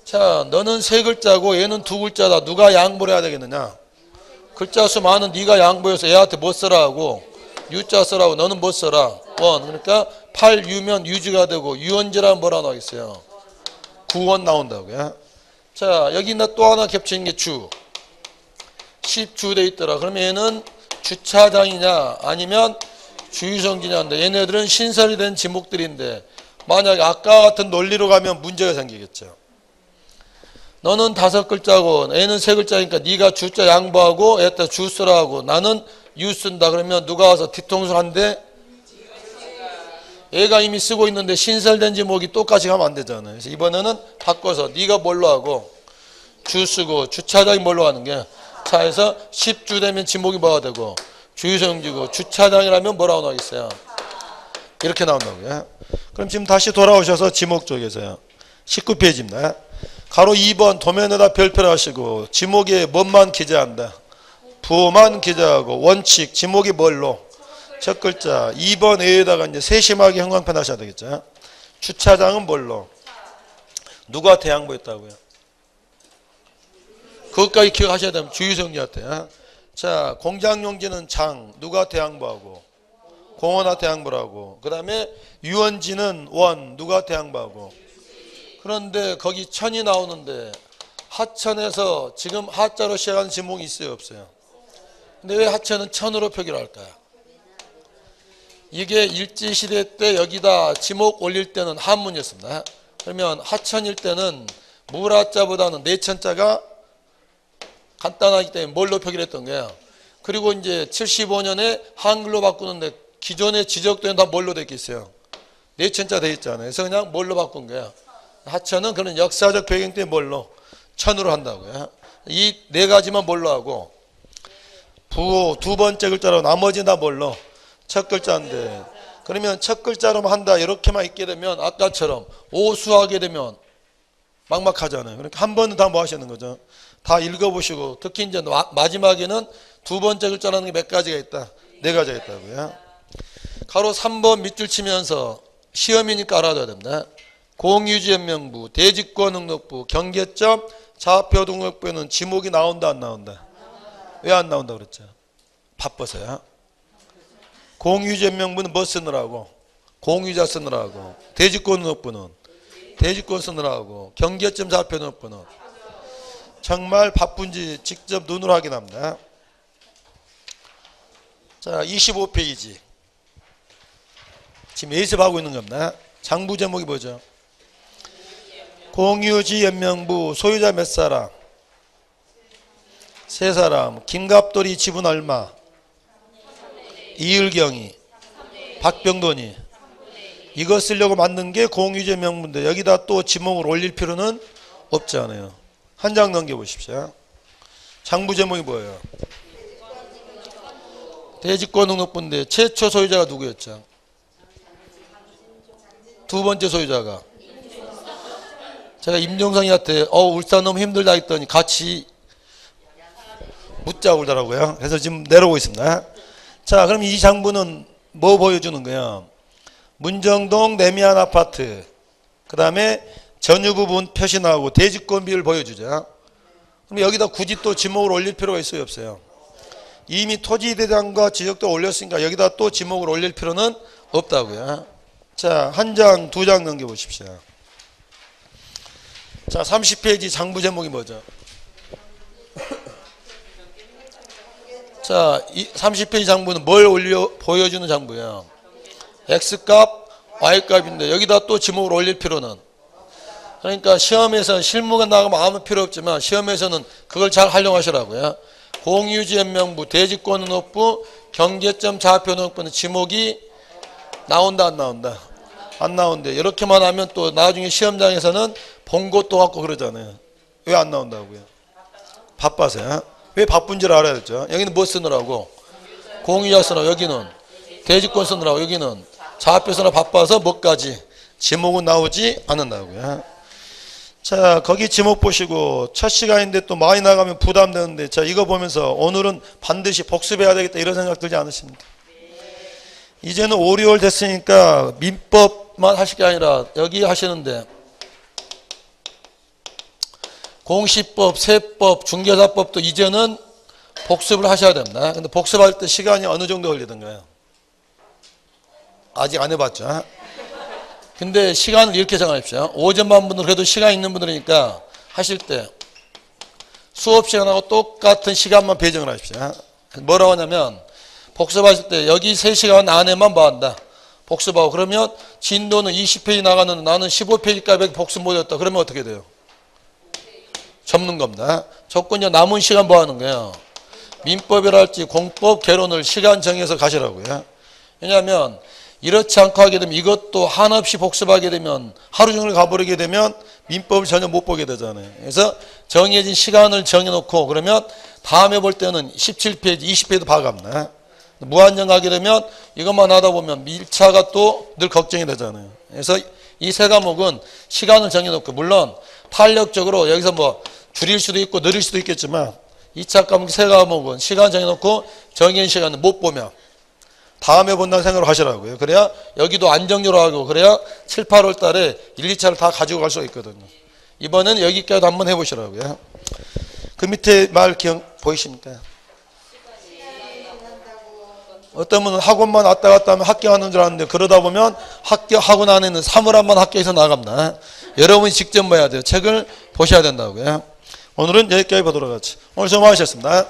자, 너는 세 글자고 얘는 두 글자다. 누가 양보를 해야 되겠느냐? 글자 수 많은 네가 양보해서 얘한테 뭐 써라 하고 유자 써라고 너는 뭐 써라? 원. 그러니까 8유면 유지가 되고 유원지라면 뭐라 나오겠어요? 구원 나온다고요. 자, 여기 또 하나 겹치는 게 주. 10주 돼 있더라. 그러면 얘는 주차장이냐 아니면 주유성지냐인데 얘네들은 신설이 된 지목들인데 만약에 아까 같은 논리로 가면 문제가 생기겠죠. 너는 5글자고 얘는 3글자니까 네가 주자 양보하고 얘한테 주 쓰라 하고 나는 유 쓴다. 그러면 누가 와서 뒤통수를 한대? 얘가 이미 쓰고 있는데 신설된 지목이 똑같이 가면 안 되잖아요. 그래서 이번에는 바꿔서 네가 뭘로 하고 주 쓰고 주차장이 뭘로 하는 게 차에서 10주 되면 지목이 뭐가 되고 주유성지고 주차장이라면 뭐라고 나오겠어요? 이렇게 나온다고요. 그럼 지금 다시 돌아오셔서 지목 쪽에서요. 19페이지입니다. 가로 2번 도면에다 별표를 하시고 지목에 뭐만 기재한다? 부호만 기재하고 원칙 지목이 뭘로? 첫 글자 2번 A에다가 이제 세심하게 형광펜 하셔야 되겠죠. 주차장은 뭘로? 누가 대양보했다고요? 그것까지 기억하셔야 되면 주유성지한테. 자, 공장용지는 장 누가 대양보하고 공원한테 양보하고 그 다음에 유원지는 원 누가 대양보하고. 그런데 거기 천이 나오는데 하천에서 지금 하자로 시작하는 지목이 있어요 없어요? 근데 왜 하천은 천으로 표기를 할까요? 이게 일제시대 때 여기다 지목 올릴 때는 한문이었습니다. 그러면 하천일 때는 물하자보다는 내천자가 간단하기 때문에 뭘로 표기를 했던 거예요. 그리고 이제 75년에 한글로 바꾸는데 기존에 지적된 다 뭘로 되어 있어요? 내천자 되어 있잖아요. 그래서 그냥 뭘로 바꾼 거예요. 하천은 그런 역사적 배경 때문에 뭘로? 천으로 한다고요. 이 네 가지만 뭘로 하고 부호 두 번째 글자로 나머지는 다 뭘로? 첫 글자인데 그러면 첫 글자로만 한다 이렇게만 있게 되면 아까처럼 오수하게 되면 막막하잖아요. 그러니까 한 번은 다 뭐 하시는 거죠? 다 읽어보시고 특히 이제 마지막에는 두 번째 글자라는 게 몇 가지가 있다? 네 가지가 있다고요. 가로 3번 밑줄 치면서 시험이니까 알아둬야 됩니다. 공유지연명부, 대지권능력부, 경계점, 좌표등록부에는 지목이 나온다 안 나온다? 왜 안 나온다 그랬죠? 바빠서요. 공유지연명부는 뭐 쓰느라고? 공유자 쓰느라고. 대지권능력부는 대지권 쓰느라고. 경계점, 좌표등록부는 정말 바쁜지 직접 눈으로 확인합니다. 자, 25페이지. 지금 예습하고 있는 겁니다. 장부 제목이 뭐죠? 공유지 연명부 소유자 몇 사람? 세 사람. 김갑돌이 지분 얼마? 이을경이 박병돈이. 이거 쓰려고 만든 게 공유지 연명부인데 여기다 또 지목을 올릴 필요는 없지 않아요. 한 장 넘겨보십시오. 장부 제목이 뭐예요? 대지권 등록부인데 최초 소유자가 누구였죠? 두 번째 소유자가 제가 임종상이한테 울산 너무 힘들다 했더니 같이 묻자고 그러더라고요. 그래서 지금 내려오고 있습니다. 자, 그럼 이 장부는 뭐 보여주는 거예요? 문정동 레미안 아파트 그 다음에 전유 부분 표시 나오고 대지권 비율 보여주죠. 그럼 여기다 굳이 또 지목을 올릴 필요가 있어요, 없어요? 이미 토지대장과 지적도 올렸으니까 여기다 또 지목을 올릴 필요는 없다고요. 자, 한 장, 두 장 넘겨보십시오. 자, 30페이지 장부 제목이 뭐죠? 자, 이 30페이지 장부는 뭘 보여주는 장부예요? X값, Y값인데 여기다 또 지목을 올릴 필요는, 그러니까 시험에서 실무가 나가면 아무 필요 없지만 시험에서는 그걸 잘 활용하시라고요. 공유지연명부, 대지권등록부, 경계점 좌표등록부는 지목이 나온다 안 나온다? 안 나온대. 이렇게만 하면 또 나중에 시험장에서는 본 것도 갖고 그러잖아요. 왜 안 나온다고요? 바빠서요. 왜 바쁜지를 알아야 되죠. 여기는 뭐 쓰느라고? 공유자 쓰느라고. 여기는 대지권 쓰느라고. 여기는 좌표 쓰느라 바빠서 뭐까지? 지목은 나오지 않는다고요. 자, 거기 지목 보시고 첫 시간인데 또 많이 나가면 부담되는데, 자, 이거 보면서 오늘은 반드시 복습해야 되겠다 이런 생각 들지 않으십니까? 이제는 5, 6월 됐으니까 민법만 하실 게 아니라 여기 하시는데 공시법, 세법, 중개사법도 이제는 복습을 하셔야 됩니다. 근데 복습할 때 시간이 어느 정도 걸리던가요? 아직 안 해봤죠? 근데 시간을 이렇게 정하십시오. 오전반 분들 그래도 시간 있는 분들이니까 하실 때 수업 시간하고 똑같은 시간만 배정을 하십시오. 뭐라고 하냐면 복습하실 때 여기 3시간 안에만 뭐 한다? 복습하고. 그러면 진도는 20페이지 나가는데 나는 15페이지까지 복습 못했다. 그러면 어떻게 돼요? 접는 겁니다. 조건이 남은 시간 뭐 하는 거예요? 민법이랄지 공법, 개론을 시간 정해서 가시라고요. 왜냐하면 이렇지 않고 하게 되면 이것도 한없이 복습하게 되면 하루 종일 가버리게 되면 민법을 전혀 못 보게 되잖아요. 그래서 정해진 시간을 정해놓고 그러면 다음에 볼 때는 17페이지, 20페이지도 봐갑니다. 무한정 가게 되면 이것만 하다 보면 1차가 또 늘 걱정이 되잖아요. 그래서 이 세 과목은 시간을 정해놓고, 물론 탄력적으로 여기서 뭐 줄일 수도 있고 늘릴 수도 있겠지만 2차 과목 세 과목은 시간 정해놓고 정해진 시간을 못 보면 다음에 본다는 생각으로 하시라고요. 그래야 여기도 안정적으로 하고 그래야 7, 8월 달에 1, 2차를 다 가지고 갈 수가 있거든요. 이번엔 여기까지 한번 해보시라고요. 그 밑에 말 기억 보이십니까? 어떤 분은 학원만 왔다 갔다 하면 합격하는 줄 알았는데 그러다 보면 학원 안에는 사물함만 학교에서 나갑니다. 여러분이 직접 봐야 돼요. 책을 보셔야 된다고요. 오늘은 여기까지 보도록 하죠. 오늘 수고하셨습니다.